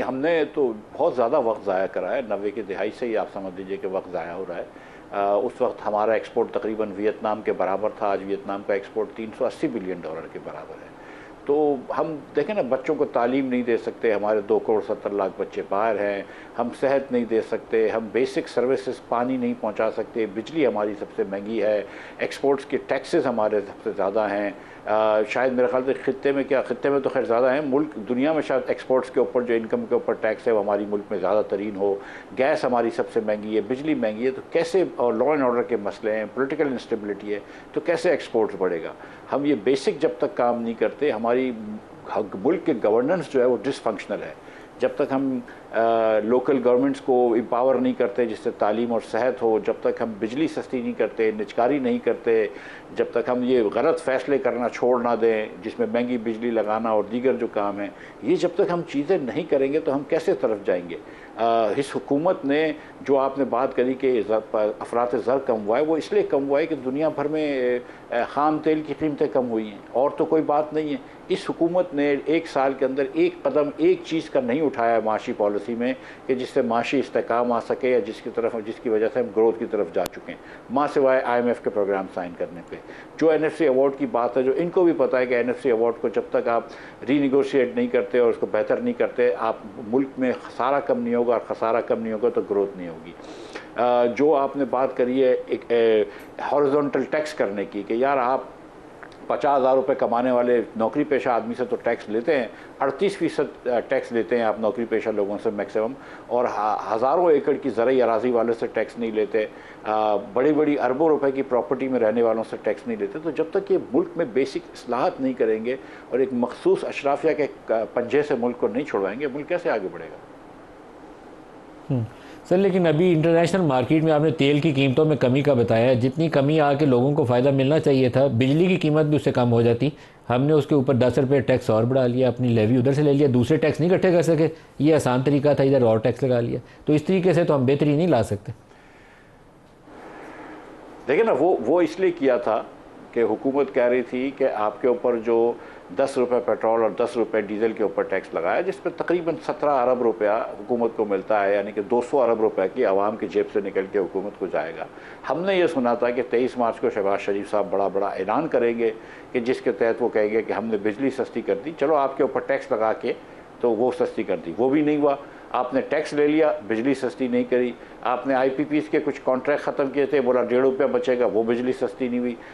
हमने तो बहुत ज़्यादा वक्त ज़ाया करा है। 90 की दिहाई से ही आप समझ लीजिए कि वक्त ज़ाया हो रहा है। उस वक्त हमारा एक्सपोर्ट तकरीबन वियतनाम के बराबर था। आज वियतनाम का एक्सपोर्ट $380 बिलियन के बराबर है। तो हम देखें ना, बच्चों को तालीम नहीं दे सकते, हमारे 2 करोड़ 70 लाख बच्चे बाहर हैं। हम सेहत नहीं दे सकते, हम बेसिक सर्विसेज पानी नहीं पहुंचा सकते, बिजली हमारी सबसे महंगी है, एक्सपोर्ट्स के टैक्सेस हमारे सबसे ज़्यादा हैं। शायद मेरे ख्याल से खत्ते में तो खैर ज़्यादा है, मुल्क दुनिया में शायद एक्सपोर्ट्स के ऊपर जो इनकम के ऊपर टैक्स है वो हमारी मुल्क में ज़्यादा तरीन हो। गैस हमारी सबसे महंगी है, बिजली महंगी है, तो कैसे, और लॉ एंड ऑर्डर के मसले हैं, पॉलिटिकल इंस्टेबिलिटी है, तो कैसे एक्सपोर्ट्स बढ़ेगा। हम ये बेसिक जब तक काम नहीं करते, हमारी मुल्क के गवर्नेंस जो है वो डिसफंक्शनल है। जब तक हम लोकल गवर्नमेंट्स को एम्पावर नहीं करते जिससे तालीम और सेहत हो, जब तक हम बिजली सस्ती नहीं करते, निजकारी नहीं करते, जब तक हम ये गलत फ़ैसले करना छोड़ ना दें जिसमें महंगी बिजली लगाना और दीगर जो काम है, ये जब तक हम चीज़ें नहीं करेंगे तो हम कैसे तरफ जाएंगे। इस हुकूमत ने जो आपने बात करी कि अफरात ज़र कम हुआ है, वो इसलिए कम हुआ है कि दुनिया भर में ख़ाम तेल की कीमतें कम हुई हैं, और तो कोई बात नहीं है। इस हुकूमत ने 1 साल के अंदर एक कदम एक चीज़ का नहीं उठाया माशी पॉलिसी में कि जिससे माशी इस्तेकाम आ सके, या जिसकी वजह से हम ग्रोथ की तरफ जा चुके हैं, माँ सिवाय IMF के प्रोग्राम साइन करने पे। जो NFC अवार्ड की बात है, जो इनको भी पता है कि NFC अवार्ड को जब तक आप रीनिगोशिएट नहीं करते और उसको बेहतर नहीं करते, आप मुल्क में खसारा कम नहीं होगा, और खसारा कम नहीं होगा तो ग्रोथ नहीं होगी। जो आपने बात करी है एक हॉरिजॉन्टल टैक्स करने की, कि यार आप 50,000 रुपये कमाने वाले नौकरी पेशा आदमी से तो टैक्स लेते हैं, 38% टैक्स लेते हैं आप नौकरी पेशा लोगों से मैक्सिमम, और हज़ारों एकड़ की ज़राई अराजी वाले से टैक्स नहीं लेते, बड़ी बड़ी अरबों रुपए की प्रॉपर्टी में रहने वालों से टैक्स नहीं लेते। तो जब तक ये मुल्क में बेसिक इस्लाहत नहीं करेंगे और एक मखसूस अशराफिया के पंजे से मुल्क को नहीं छुड़वाएंगे, मुल्क कैसे आगे बढ़ेगा। सर, लेकिन अभी इंटरनेशनल मार्केट में आपने तेल की कीमतों में कमी का बताया है, जितनी कमी आके लोगों को फ़ायदा मिलना चाहिए था, बिजली की कीमत भी उससे कम हो जाती। हमने उसके ऊपर 10 रुपये टैक्स और बढ़ा लिया, अपनी लेवी उधर से ले लिया, दूसरे टैक्स नहीं इकट्ठे कर सके। ये आसान तरीका था, इधर और टैक्स लगा लिया। तो इस तरीके से तो हम बेहतरी नहीं ला सकते। देखिए ना, वो इसलिए किया था कि हुकूमत कह रही थी कि आपके ऊपर जो 10 रुपये पेट्रोल और 10 रुपये डीजल के ऊपर टैक्स लगाया, जिस पर तकरीबन 17 अरब रुपया हुकूमत को मिलता है, यानी कि 200 अरब रुपए की आवाम की जेब से निकल के हुकूमत को जाएगा। हमने ये सुना था कि 23 मार्च को शहबाज शरीफ साहब बड़ा ऐलान करेंगे कि जिसके तहत वो कहेंगे कि हमने बिजली सस्ती कर दी, चलो आपके ऊपर टैक्स लगा के तो वो सस्ती कर दी। वो भी नहीं हुआ। आपने टैक्स ले लिया, बिजली सस्ती नहीं करी। आपने IPPs के कुछ कॉन्ट्रैक्ट ख़त्म किए थे, बोला 1.5 रुपया बचेगा, वो बिजली सस्ती नहीं हुई।